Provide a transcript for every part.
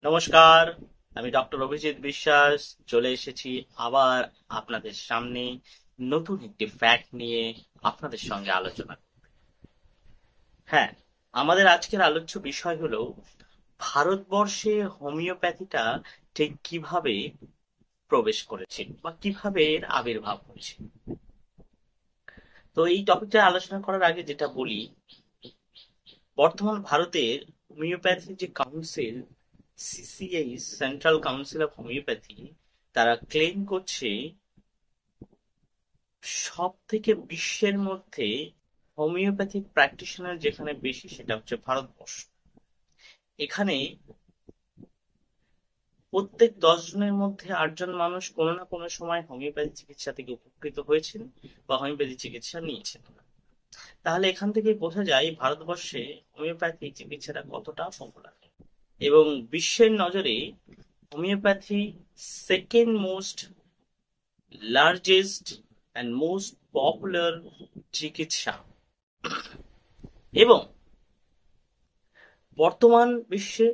নমস্কার। আমি ডক্টর অভিজিৎ বিশ্বাস চলে এসেছি আবার আপনাদের সামনে নতুন একটি ফ্যাক্ট নিয়ে আপনাদের সঙ্গে আলোচনা। হ্যাঁ, আমাদের আজকের আলোচ্য বিষয় হলো ভারতবর্ষে হোমিওপ্যাথিটা ঠিক কিভাবে প্রবেশ করেছে বা কিভাবে এর আবির্ভাব হয়েছে। তো এই টপিকটা আলোচনা করার আগে যেটা বলি, বর্তমান ভারতের হোমিওপ্যাথি যে council, CCH, central council of homeopathy, তারা ক্লেম করছে সব থেকে বিশ্বের মধ্যে হোমিওপ্যাথিক প্র্যাকটিশনার যেখানে বেশি সেটা হচ্ছে ভারতবর্ষ। এখানে প্রত্যেক 10 জনের মধ্যে 8 জন মানুষ কোনো না কোনো সময় হোমিওপ্যাথি চিকিৎসা থেকে উপকৃত হয়েছেন বা হোমিওপ্যাথি চিকিৎসা নিয়েছেন। তাহলে এখান থেকে বোঝা যায় ভারতবর্ষে হোমিওপ্যাথি চিকিৎসাটা কতটা পপুলার। এবং বিশ্বের নজরে homeopathy second most largest and most popular চিকিৎসা। এবং বর্তমান বিশ্বে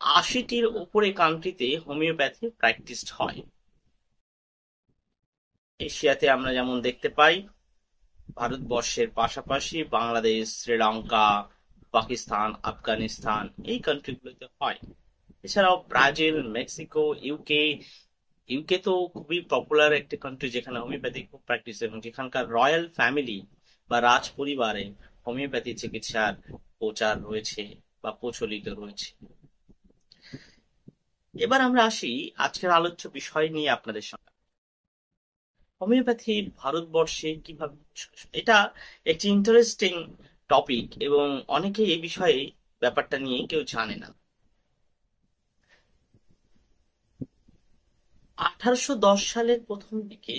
80টির উপরে কান্ট্রিতে হোমিওপ্যাথি প্র্যাকটিসড হয়। এশিয়াতে আমরা যেমন দেখতে পাই, ভারতবর্ষের পাশাপাশি বাংলাদেশ, শ্রীলঙ্কা, পাকিস্তান, আফগানিস্তান এই কান্ট্রিগুলোতে হয়। এছাড়াও ব্রাজিল, মেক্সিকো, ইউকে। ইউকে তো খুবই পপুলার একটি কান্ট্রি যেখানে হোমিওপ্যাথি খুব প্র্যাকটিস, এবং যেখানকার রয়্যাল ফ্যামিলি বা রাজ পরিবারে হোমিওপ্যাথি চিকিৎসার প্রচার রয়েছে বা প্রচলিত রয়েছে। এবার আমরা আসি আজকের আলোচ্য বিষয় নিয়ে আপনাদের সঙ্গে। হোমিওপ্যাথি ভারতবর্ষে কিভাবে, এটা একটি ইন্টারেস্টিং টপিক এবং অনেকে এই বিষয়ে ব্যাপারটা নিয়ে কেউ জানে না। 1810 সালের প্রথম দিকে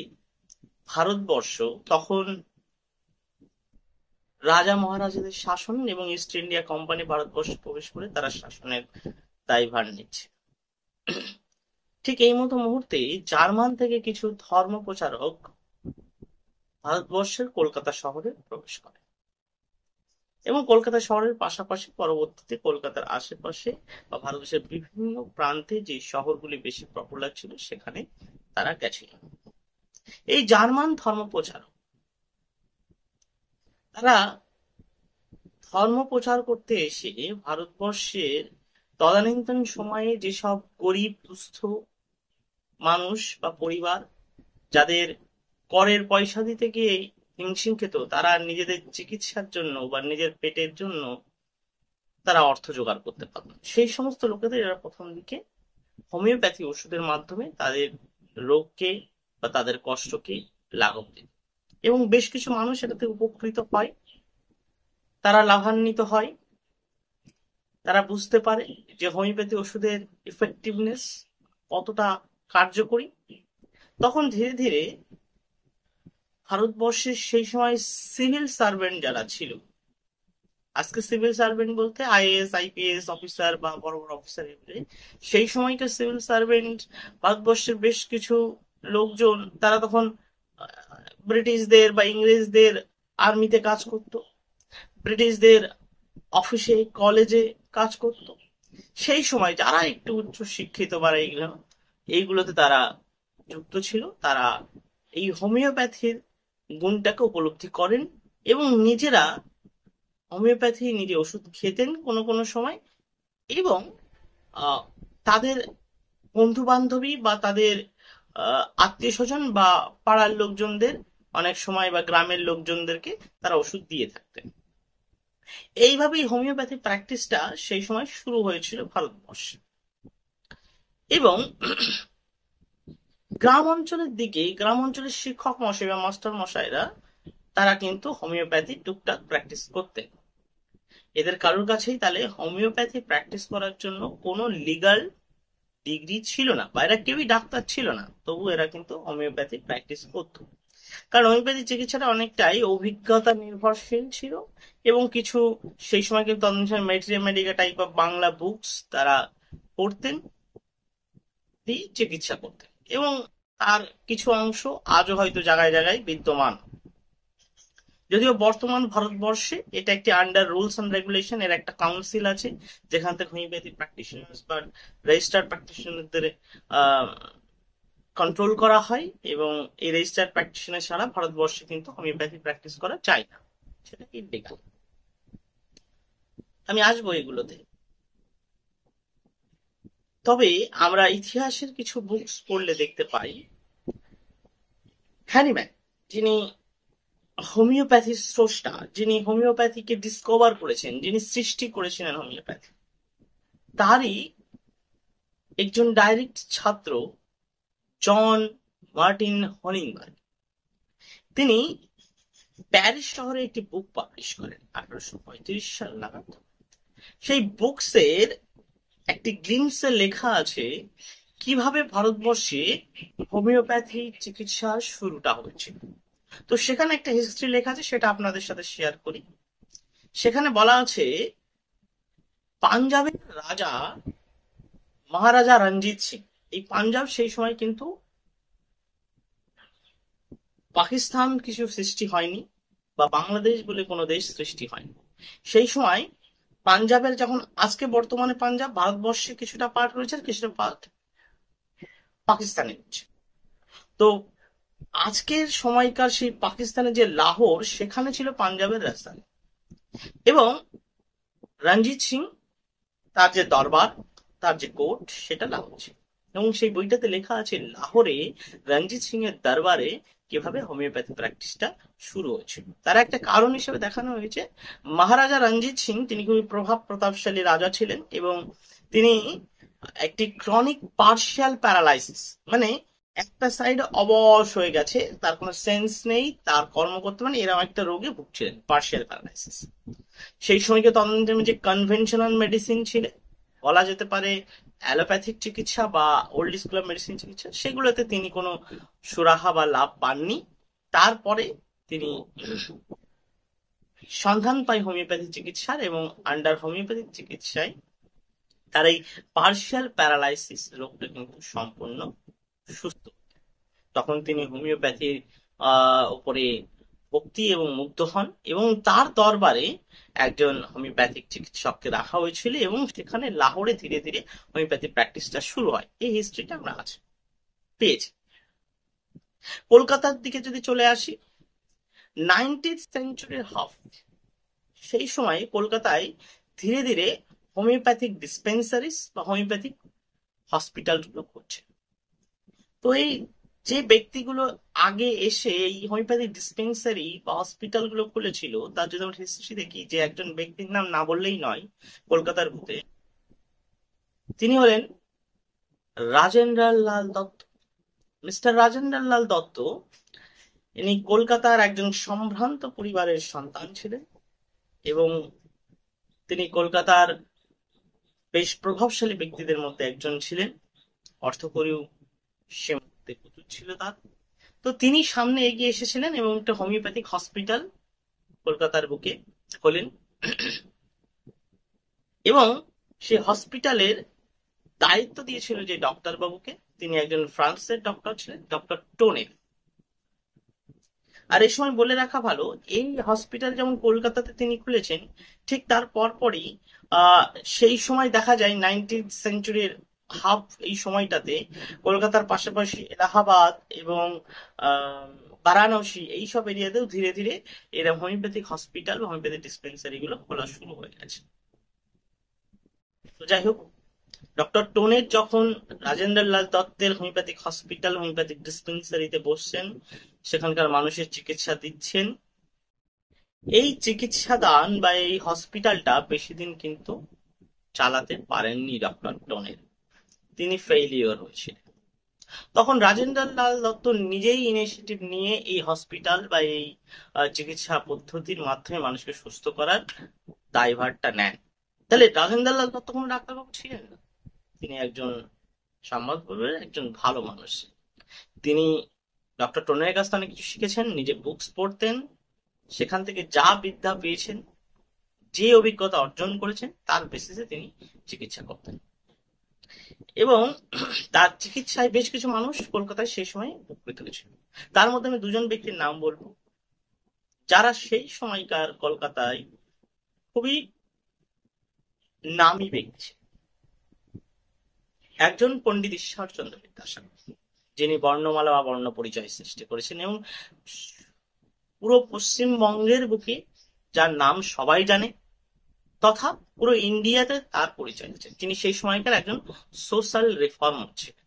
ভারতবর্ষ তখন রাজা মহারাজাদের শাসন, এবং ইস্ট ইন্ডিয়া কোম্পানি ভারতবর্ষে প্রবেশ করে তারা শাসনের দায়ভার নিচ্ছে। ঠিক এই মতো মুহূর্তে জার্মান থেকে কিছু ধর্ম প্রচারক ভারতবর্ষের কলকাতা শহরে প্রবেশ করে, এবং কলকাতা শহরের পাশাপাশি পরবর্তীতে কলকাতার আশেপাশে বা ভারতবর্ষের বিভিন্ন প্রান্তে যে শহরগুলি বেশি পপুলার ছিল সেখানে তারা গেছিল। এই জার্মান ধর্ম প্রচারক তারা ধর্ম প্রচার করতে এসে ভারতবর্ষের তদানীন্তন সময়ে যেসব গরিব দুস্থ মানুষ বা পরিবার, যাদের করের পয়সা দিতে গিয়ে হিমশিম খেত, তারা নিজেদের চিকিৎসার জন্য বা নিজের পেটের জন্য তারা অর্থ জোগাড় করতে পারত, সেই সমস্ত লোকেদের এরা প্রথম দিকে হোমিওপ্যাথি ওষুধের মাধ্যমে তাদের রোগকে বা তাদের কষ্টকে লাঘব দিত। এবং বেশ কিছু মানুষ এটাতে উপকৃত হয়, তারা লাভান্বিত হয়, তারা বুঝতে পারে যে হোমিওপ্যাথি ওষুধের ইফেক্টিভনেস কতটা কার্যকরী। তখন ধীরে ধীরে ভারতবর্ষের সেই সময় সিভিল সার্ভেন্ট যারা ছিল, আজকে সিভিল সার্ভেন্ট বলতে আইএএস আইপিএস অফিসার বা বড় বড় অফিসার, সেই সময়কার সিভিল সার্ভেন্ট ভারতবর্ষের বেশ কিছু লোকজন তারা তখন ব্রিটিশদের বা ইংরেজদের আর্মিতে কাজ করত, ব্রিটিশদের অফিসে কলেজে কাজ করত। সেই সময় যারা একটু উচ্চ শিক্ষিত বা এইগুলোতে তারা যুক্ত ছিল, তারা এই হোমিওপ্যাথির গুণটাকে উপলব্ধি করেন এবং নিজেরা হোমিওপ্যাথি নিজে ওষুধ খেতেন কোনো কোনো সময়, এবং তাদের বন্ধু বান্ধবী বা তাদের আত্মীয় স্বজন বা পাড়ার লোকজনদের অনেক সময় বা গ্রামের লোকজনদেরকে তারা ওষুধ দিয়ে থাকতেন। এইভাবেই হোমিওপ্যাথি প্র্যাকটিসটা সেই সময় শুরু হয়েছিল ভারতবর্ষে। এবং গ্রাম অঞ্চলের দিকে, গ্রাম অঞ্চলের শিক্ষক মশাই বা মাস্টার মশাইরা তারা কিন্তু হোমিওপ্যাথি টুকটাক প্র্যাকটিস করতেন। এদের কারোর কাছেই তাহলে হোমিওপ্যাথি প্র্যাকটিস করার জন্য কোনো লিগাল ডিগ্রি ছিল না, বা এরা কেউই ডাক্তার ছিল না, তবু এরা কিন্তু হোমিওপ্যাথি প্র্যাকটিস করত। কারণ হোমিওপ্যাথি চিকিৎসাটা অনেকটাই অভিজ্ঞতা নির্ভরশীল ছিল, এবং কিছু সেই সময় কিন্তু materia medica type of Bangla books তারা পড়তেন, দিয়ে চিকিৎসা করতেন, এবং তার কিছু অংশ আজও হয়তো জায়গায় জায়গায় বিদ্যমান। যদিও বর্তমান ভারতবর্ষে এটা একটি আন্ডার রুলস এন্ড রেগুলেশন, এর একটা কাউন্সিল আছে যেখান থেকে হোমিওপ্যাথি প্র্যাকটিশনার্স বা রেজিস্টার্ড প্র্যাকটিশনারদের কন্ট্রোল করা হয়, এবং এই রেজিস্টার্ড প্র্যাকটিশনার ছাড়া ভারতবর্ষে কিন্তু হোমিওপ্যাথি প্র্যাকটিস করা যায় না, সেটা ইলিগাল। আমি আসবো এগুলোতে। তবে আমরা ইতিহাসের কিছু বুকস পড়লে দেখতে পাই হ্যানিম্যান, যিনি হোমিওপ্যাথির স্রষ্টা, যিনি হোমিওপ্যাথিকে ডিসকভার করেছেন, যিনি সৃষ্টি করেছিলেন হোমিওপ্যাথি, তারই একজন ডাইরেক্ট ছাত্র জন মার্টিন হলিংবার্গ। তিনি প্যারিস শহরে একটি বুক পাবলিশ করেন 1835 সাল নাগাদ। সেই বুকসের একটি গ্লিমসে লেখা আছে কিভাবে ভারতবর্ষে হোমিওপ্যাথি চিকিৎসার শুরুটা হয়েছিল। তো সেখানে একটা হিস্ট্রি লেখা আছে, সেটা আপনাদের সাথে শেয়ার করি। সেখানে বলা আছে পাঞ্জাবের রাজা মহারাজা রঞ্জিত সিং, এই পাঞ্জাব সেই সময় কিন্তু পাকিস্তান কিছু সৃষ্টি হয়নি বা বাংলাদেশ বলে কোনো দেশ সৃষ্টি হয়নি। সেই সময় পাঞ্জাবের যখন আজকে বর্তমানে পাঞ্জাব ভারতবর্ষে কিছুটা পার্ট রয়েছে, কিছুটা পার্ট পাকিস্তানে রয়েছে। তো আজকের সময়কার সেই পাকিস্তানের যে লাহোর, সেখানে ছিল পাঞ্জাবের রাজধানী, এবং রঞ্জিত সিং তার যে দরবার, তার যে কোর্ট, সেটা লাহোর ছিল। এবং সেই বইটাতে লেখা আছে লাহোরে রঞ্জিত সিং এর দরবারে কিভাবে হোমিওপ্যাথি প্র্যাকটিসটা শুরু হয়েছিল। তার একটা কারণ হিসেবে দেখানো হয়েছে মহারাজা রঞ্জিত সিং, তিনি খুবই প্রভাব প্রতাপশালী রাজা ছিলেন, এবং তিনি একটি ক্রনিক পার্শিয়াল প্যারালাইসিস, মানে একটা সাইড অবশ হয়ে গেছে, তার কোনো সেন্স নেই, তার কর্ম করতে মানে এরকম একটা রোগে ভুগছিলেন, পার্শিয়াল প্যারালাইসিস। সেই সময়কে তদন্তের যে কনভেনশনাল মেডিসিন ছিল, বলা যেতে পারে অ্যালোপ্যাথিক চিকিৎসা বা ওল্ড স্কুল মেডিসিন চিকিৎসা, সেগুলোতে তিনি কোনো সুরাহা বা লাভ পাননি। তারপরে তিনি সন্ধান পায় হোমিওপ্যাথি চিকিৎসার, এবং আন্ডার হোমিওপ্যাথিক চিকিৎসায় তার এই পার্শিয়াল প্যারালাইসিস রোগটা কিন্তু সম্পূর্ণ সুস্থ। তখন তিনি হোমিওপ্যাথির উপরে ভক্তি এবং মুগ্ধ হন, এবং তার দরবারে একজন হোমিওপ্যাথিক চিকিৎসককে রাখা হয়েছিল, এবং সেখানে লাহোরে ধীরে ধীরে হোমিওপ্যাথি প্র্যাকটিসটা শুরু হয়। এই হিস্ট্রিটা আমরা আছে পেয়েছি। কলকাতার দিকে যদি চলে আসি, 19th সেঞ্চুরির হাফ, সেই সময় কলকাতায় ধীরে ধীরে হোমিওপ্যাথিক ডিসপেন্সারিজ বা হোমিওপ্যাথিক হসপিটাল গুলো করছে। তো এই যে ব্যক্তিগুলো আগে এসে এই হোমিওপ্যাথিক ডিসপেন্সারি বা হসপিটাল গুলো খুলেছিল, তার যদি আমরা হিস্ট্রি দেখি, যে একজন ব্যক্তির নাম না বললেই নয় কলকাতার বুকে, তিনি হলেন রাজেন্দ্র লাল দত্ত। মিস্টার রাজেন্দ্র লাল দত্ত, ইনি কলকাতার একজন সম্ভ্রান্ত পরিবারের সন্তান ছিলেন, এবং তিনি কলকাতার বেশ প্রভাবশালী ব্যক্তিদের মধ্যে একজন ছিলেন। অর্থকড়িও সে মুহূর্তে প্রচুর ছিল তার। তো তিনি সামনে এগিয়ে এসেছিলেন এবং একটা হোমিওপ্যাথিক হসপিটাল কলকাতার বুকে খোলেন, এবং সে হসপিটালের দায়িত্ব দিয়েছিল যে ডক্টর বাবুকে, তিনি একজন ফ্রান্সের ডক্টর ছিলেন, ডক্টর টোনের। আর এই সময় বলে রাখা ভালো, এই হসপিটাল যেমন কলকাতাতে তিনি খুলেছেন, ঠিক তার পরপরই সেই সময় দেখা যায় 19th সেঞ্চুরির হাফ, এই সময়টাতে কলকাতার পাশাপাশি এলাহাবাদ এবং বারাণসী, এইসব এরিয়াতেও ধীরে ধীরে এরা হোমিওপ্যাথিক হসপিটাল, হোমিওপ্যাথিক ডিসপেন্সারি গুলো খোলা শুরু হয়ে গেছে। তো যাই হোক, ডক্টর টোনের যখন রাজেন্দ্র লাল দত্তের হোমিওপ্যাথিক হসপিটাল, হোমিওপ্যাথিক ডিসপেন্সারিতে বসছেন, সেখানকার মানুষের চিকিৎসা দিচ্ছেন, এই চিকিৎসা দান বা এই হসপিটালটা বেশি দিন কিন্তু চালাতে পারেননি ডক্টর টোনের, তিনি ফেইলিওর হয়েছিলেন। তখন রাজেন্দ্র লাল দত্ত নিজেই ইনিশিয়েটিভ নিয়ে এই হসপিটাল বা এই চিকিৎসা পদ্ধতির মাধ্যমে মানুষকে সুস্থ করার দায়ভারটা নেন। তাহলে রাজেন্দ্র লাল দত্ত কোনো ডাক্তারবাবু ছিলেন না, তিনি একজন সংবাদপত্রের একজন ভালো মানুষ। তিনি ডক্টর টোনের কাছ থেকে অনেক কিছু শিখেছেন, নিজে বুকস পড়তেন, সেখান থেকে যা বিদ্যা পেয়েছেন, যে অভিজ্ঞতা অর্জন করেছেন, তার বেসিসে তিনি চিকিৎসা করতেন, এবং তার চিকিৎসায় বেশ কিছু মানুষ কলকাতায় সেই সময় উপকৃত হয়েছিল। তার মধ্যে আমি দুজন ব্যক্তির নাম বলবো, যারা সেই সময়কার কলকাতায় খুবই নামী ব্যক্তি। একজন পণ্ডিত ঈশ্বরচন্দ্র বিদ্যাসাগর, যিনি বর্ণমালা বা বর্ণ পরিচয় সৃষ্টি করেছেন এবং পুরো পশ্চিমবঙ্গের বুকে যার নাম সবাই জানে, তথা পুরো ইন্ডিয়াতে তার পরিচয় আছে। তিনি সেই সময়কার একজন সোশ্যাল রিফর্মার ছিলেন।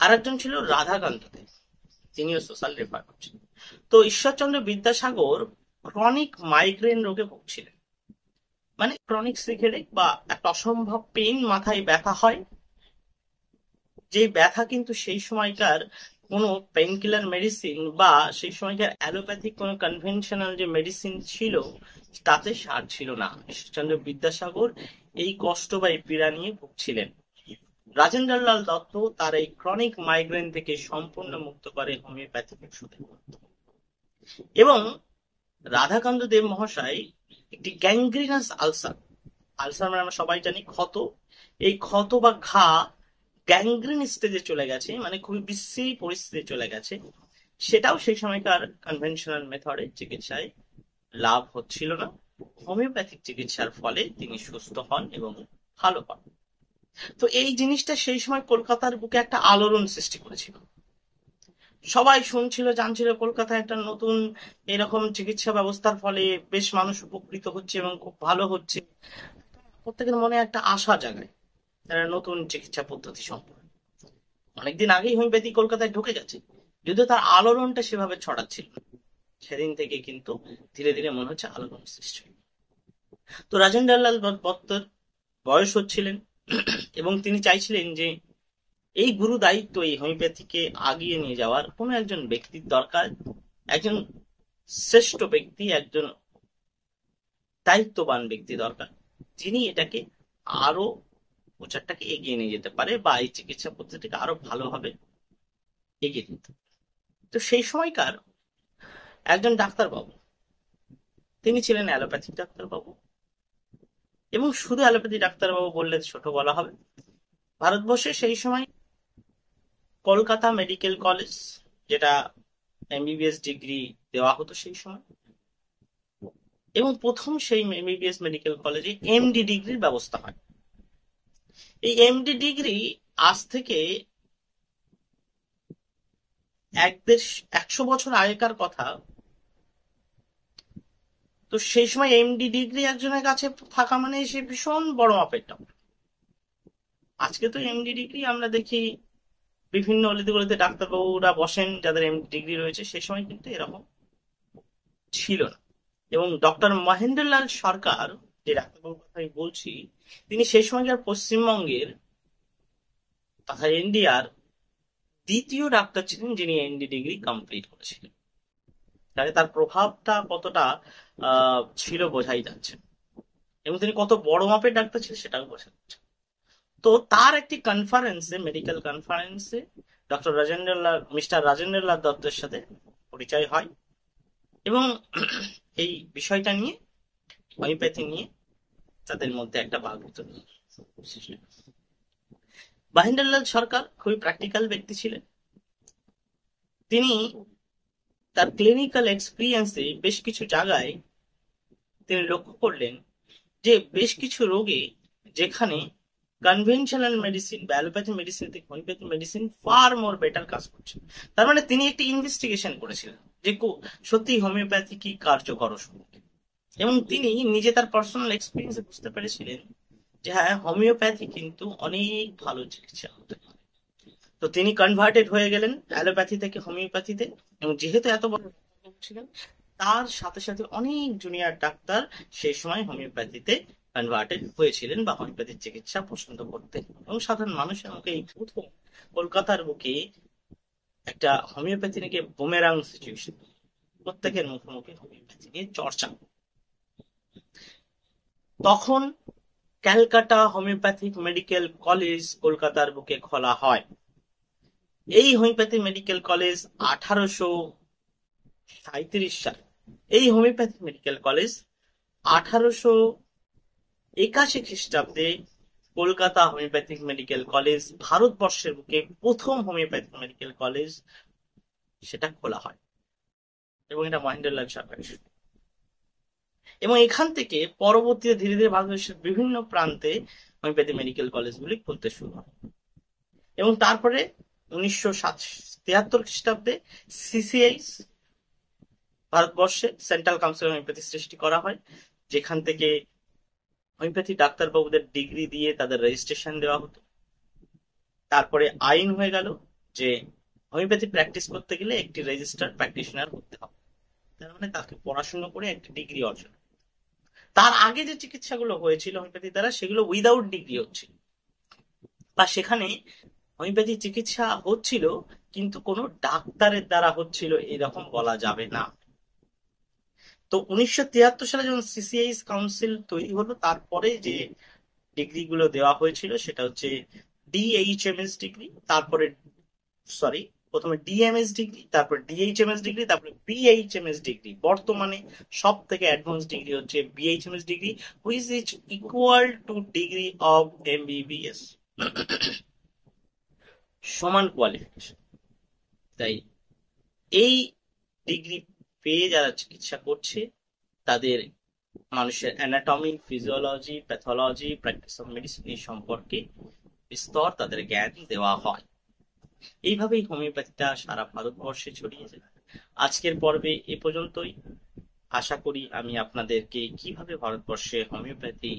আর একজন ছিল রাধাকান্ত দেব, তিনিও সোশ্যাল রিফর্মার ছিলেন। তো ঈশ্বরচন্দ্র বিদ্যাসাগর ক্রনিক মাইগ্রেন রোগে ভুগছিলেন। মানে ক্রনিক সিকেডেক বা একটা অসম্ভব পেইন, মাথায় ব্যথা হয়, যে ব্যথা কিন্তু সেই সময়কার কোনো পেইন কিলার মেডিসিন বা সেই সময়কার অ্যালোপ্যাথিক কোনো কনভেনশনাল যে মেডিসিন ছিল তাতে সার ছিল না। ঈশ্বরচন্দ্র বিদ্যাসাগর এই কষ্ট বা এই পীড়া নিয়ে ভুগছিলেন। রাজেন্দ্রলাল দত্ত তার এই ক্রনিক মাইগ্রেন থেকে সম্পূর্ণ মুক্ত করে হোমিওপ্যাথিক ওষুধে। এবং রাধাকান্ত দেব মহাশয় একটি গ্যাংগ্রিনাস আলসার, আলসার মানে আমরা সবাই জানি ক্ষত, এই ক্ষত বা ঘা গ্যাংগ্রিন স্টেজে চলে গেছে, মানে খুবই বিশ্রী পরিস্থিতি চলে গেছে, সেটাও সেই সময়কার কনভেনশনাল মেথডে চিকিৎসায় লাভ হচ্ছিল না। হোমিওপ্যাথিক চিকিৎসার ফলে তিনি সুস্থ হন এবং ভালো হন। তো এই জিনিসটা সেই সময় কলকাতার বুকে একটা আলোড়ন সৃষ্টি করেছিল। সবাই শুনছিল, জানছিল কলকাতায় একটা নতুন এরকম চিকিৎসা ব্যবস্থার ফলে বেশ মানুষ উপকৃত হচ্ছে এবং খুব ভালো হচ্ছে। প্রত্যেকের মনে একটা আশা জাগায় নতুন চিকিৎসা পদ্ধতি সম্পর্কে। অনেকদিন আগেই হোমিওপ্যাথি কলকাতায় ঢুকে গেছে, যদিও তার আলোড়নটা সেভাবে ছড়াচ্ছিল। সেদিন থেকে কিন্তু ধীরে ধীরে মনে হচ্ছে আলোড়ন সৃষ্টি। তো রাজেন্দ্রলাল দত্তর বয়স হচ্ছিলেন এবং তিনি চাইছিলেন যে এই গুরু দায়িত্ব, এই হোমিওপ্যাথিকে আগিয়ে নিয়ে যাওয়ার কোনো একজন ব্যক্তির দরকার, একজন শ্রেষ্ঠ ব্যক্তি, একজন দায়িত্ববান ব্যক্তি দরকার, যিনি এটাকে আরো প্রচারটাকে এগিয়ে নিয়ে যেতে পারে বা এই চিকিৎসা পদ্ধতিকে আরো ভালোভাবে এগিয়ে দিতে। তো সেই সময়কার একজন ডাক্তারবাবু, তিনি ছিলেন অ্যালোপ্যাথিক ডাক্তারবাবু। এবং শুধু অ্যালোপ্যাথি ডাক্তারবাবু বললে ছোট বলা হবে। ভারতবর্ষে সেই সময় কলকাতা মেডিকেল কলেজ, যেটা এমবিবিএস ডিগ্রি দেওয়া হতো সেই সময়, এবং প্রথম সেই এমবিবিএস মেডিকেল কলেজে এমডি ডিগ্রির ব্যবস্থা হয়। এই এমডি ডিগ্রি আজ থেকে 100 বছর আগেকার কথা। তো সেই সময় এমডি ডিগ্রি একজনের কাছে থাকা মানে সে ভীষণ বড় মাপের টাকা। আজকে তো এমডি ডিগ্রি আমরা দেখি বিভিন্ন অলিতে গলিতে ডাক্তারবাবুরা বসেন যাদের এমডি ডিগ্রি রয়েছে, সে সময় কিন্তু এরকম ছিল না। এবং ডক্টর মহেন্দ্রলাল সরকার, যে ডাক্তারবাবুর কথা আমি বলছি, তিনি সেই সময়কার পশ্চিমবঙ্গের তথা ইন্ডিয়ার দ্বিতীয় ডাক্তার ছিলেন যিনি এমডি ডিগ্রি কমপ্লিট করেছিলেন। তাহলে তার প্রভাবটা কতটা ছিল বোঝাই যাচ্ছে, এবং তিনি কত বড় মাপের ডাক্তার ছিলেন সেটাও বোঝা যাচ্ছে। তো তার একটি কনফারেন্সে, মেডিকেল কনফারেন্সে মিস্টার রাজেন্দ্রলাল দত্তের সাথে পরিচয় হয় এবং এই বিষয়টা নিয়ে, হোমিওপ্যাথি নিয়ে তাদের মধ্যে একটা বাকবিতণ্ডা। মহেন্দ্রলাল সরকার খুবই প্র্যাকটিক্যাল ব্যক্তি ছিলেন। তিনি তার ক্লিনিক্যাল এক্সপিরিয়েন্সে বেশ কিছু জায়গায় তিনি লক্ষ্য করলেন যে বেশ কিছু রোগে যেখানে কনভেনশনাল মেডিসিন বা অ্যালোপ্যাথি মেডিসিন থেকে হোমিওপ্যাথি মেডিসিন ফার মোর বেটার কাজ করছে। তার মানে তিনি একটি ইনভেস্টিগেশন করেছিলেন যে সত্যি হোমিওপ্যাথি কি কার্যকর ওষুধ, এবং তিনি নিজে তার পার্সোনাল এক্সপিরিয়েন্সে বুঝতে পেরেছিলেন যে হ্যাঁ, হোমিওপ্যাথি কিন্তু অনেক ভালো চিকিৎসা হতে পারে। তো তিনি কনভার্টেড হয়ে গেলেন অ্যালোপ্যাথি থেকে হোমিওপ্যাথিতে, এবং যেহেতু এত বড় ছিলেন তার সাথে সাথে অনেক জুনিয়র ডাক্তার সেই সময় হোমিওপ্যাথিতে কনভার্টেড হয়েছিলেন বা হোমিওপ্যাথিক চিকিৎসা পছন্দ করতেন। এবং সাধারণ মানুষের মুখে এই প্রথম কলকাতার বুকে একটা হোমিওপ্যাথি নিয়ে বুমেরাং সিচুয়েশন, প্রত্যেকের মুখে মুখে হোমিওপ্যাথি নিয়ে চর্চা। তখন ক্যালকাটা হোমিওপ্যাথিক মেডিকেল কলেজ কলকাতার বুকে খোলা হয়। এই হোমিওপ্যাথি মেডিকেল কলেজ 1837 সাল, এই হোমিওপ্যাথি মেডিকেল কলেজ 1881 খ্রিস্টাব্দে কলকাতা হোমিওপ্যাথিক মেডিকেল কলেজ, ভারতবর্ষের বুকে প্রথম হোমিওপ্যাথিক মেডিকেল কলেজ, সেটা খোলা হয়। এবং এটা মহেন্দ্রলাল সরকারের শুরু। এবং এখান থেকে পরবর্তীতে ধীরে ধীরে ভারতবর্ষের বিভিন্ন প্রান্তে হোমিওপ্যাথি মেডিকেল কলেজগুলি খুলতে শুরু হয়। এবং তারপরে 1973 খ্রিস্টাব্দে সিসিআইস, ভারতবর্ষে সেন্ট্রাল কাউন্সিল অফ হোমিওপ্যাথি সৃষ্টি করা হয়, যেখান থেকে হোমিওপ্যাথি ডাক্তারবাবুদের ডিগ্রি দিয়ে তাদের রেজিস্ট্রেশন দেওয়া হতো। তারপরে আইন হয়ে গেল যে হোমিওপ্যাথি প্র্যাকটিস করতে গেলে একটি রেজিস্টার্ড প্র্যাকটিশনার হতে হবে, তার মানে তাকে পড়াশোনা করে একটি ডিগ্রি অর্জন। তার আগে যে চিকিৎসাগুলো হয়েছিল হোমিওপ্যাথি দ্বারা, সেগুলো উইদাউট ডিগ্রি হচ্ছিল, বা সেখানে হোমিওপ্যাথি চিকিৎসা হচ্ছিল কিন্তু কোনো ডাক্তারের দ্বারা হচ্ছিল এরকম বলা যাবে না। তো 1973 সালে যখন সিসিআইএস কাউন্সিল তৈরি হলো, তারপরে যে ডিগ্রি গুলো দেওয়া হয়েছিল সেটা হচ্ছে ডিএইচএমএস ডিগ্রি, তারপরে সরি প্রথমে ডিএমএস ডিগ্রি, তারপর ডিএইচএমএস ডিগ্রি, তারপরে বিএইচএমএস ডিগ্রি। বর্তমানে সব থেকে অ্যাডভান্স ডিগ্রি হচ্ছে BHMS degree, which is equal to degree of MBBS, সমান কোয়ালিফিকেশন। তাই এই ডিগ্রি পেয়ে যারা চিকিৎসা করছে তাদের মানুষের anatomy, physiology, pathology, practice of medicine এই সম্পর্কে বিস্তর তাদের জ্ঞান দেওয়া হয়। এইভাবেই হোমিওপ্যাথিটা সারা ভারতবর্ষে ছড়িয়েছে। আজকের পর্বে এ পর্যন্তই। আশা করি আমি আপনাদেরকে কিভাবে ভারতবর্ষে হোমিওপ্যাথি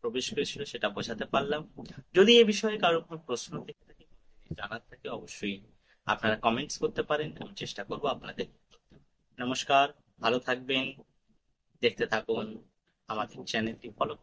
প্রবেশ করেছিল সেটা বোঝাতে পারলাম। যদি এ বিষয়ে কারো কোনো প্রশ্ন থেকে থাকে, জানার থাকে, অবশ্যই আপনারা কমেন্টস করতে পারেন, আমি চেষ্টা করবো আপনাদের। নমস্কার, ভালো থাকবেন, দেখতে থাকুন আমাদের চ্যানেলটি, ফলো